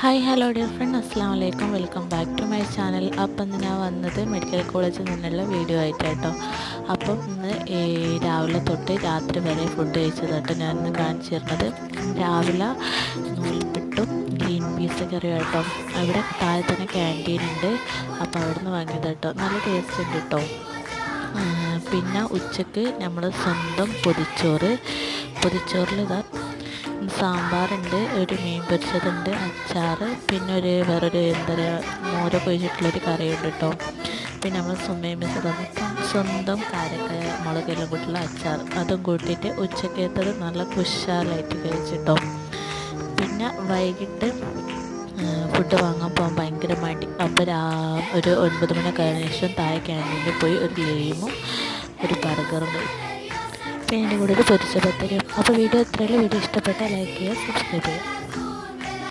Hi hello dear friend, അസ്സാം വലൈക്കും. Welcome back to my channel. അപ്പം ഇന്ന് ഞാൻ വന്നത് മെഡിക്കൽ കോളേജിൽ നിന്നുള്ള വീഡിയോ ആയിട്ടാട്ടോ. അപ്പം ഇന്ന് രാവിലെ തൊട്ട് രാത്രി വരെ ഫുഡ് കഴിച്ചതാട്ടോ ഞാൻ ഇന്ന് കാണിച്ചു തരുന്നത്. രാവിലെ നൂൽപ്പിട്ടും ഗ്രീൻ പീസ് കറിയും ആട്ടോ. അവിടെ താഴെ തന്നെ ക്യാൻറ്റീൻ ഉണ്ട്, അപ്പോൾ അവിടെ നിന്ന് വാങ്ങിയതാട്ടോ. നല്ല ടേസ്റ്റ് ഉണ്ട് കേട്ടോ. പിന്നെ ഉച്ചക്ക് നമ്മൾ സ്വന്തം പൊതിച്ചോറിൽ ഇതാ സാമ്പാറുണ്ട്, ഒരു മീൻ പൊരിച്ചതുണ്ട്, അച്ചാർ, പിന്നെ വേറൊരു എന്താ പറയുക മോരൊക്കെ ഒഴിച്ചിട്ടുള്ളൊരു കറിയുണ്ട് കേട്ടോ. പിന്നെ നമ്മൾ സുമയും മിസ് തന്നിട്ട് സ്വന്തം കാരക്കായ മുളകെല്ലാം കൂട്ടിയുള്ള അച്ചാർ അതും കൂട്ടിയിട്ട് ഉച്ചക്കത്തത് നല്ല കുശാലായിട്ട് കഴിച്ചിട്ടോ. പിന്നെ വൈകിട്ട് ഫുഡ് വാങ്ങാൻ പോകാൻ ഭയങ്കര മടി. അപ്പോൾ ഒരു 9 മണി കഴിഞ്ഞ ശേഷം താഴെ ക്യാൻറ്റീനിൽ പോയി ഒരു ലീമും ഒരു ബർഗറും കഴിക്കും. പിന്നെ എൻ്റെ കൂടെ ഒരു പൊരിച്ച പത്തരിയും. അപ്പോൾ വീഡിയോ ഇത്രയുള്ള വീഡിയോ ഇഷ്ടപ്പെട്ടാൽ ലൈക്ക് ചെയ്യുക, സബ്സ്ക്രൈബ് ചെയ്യുക.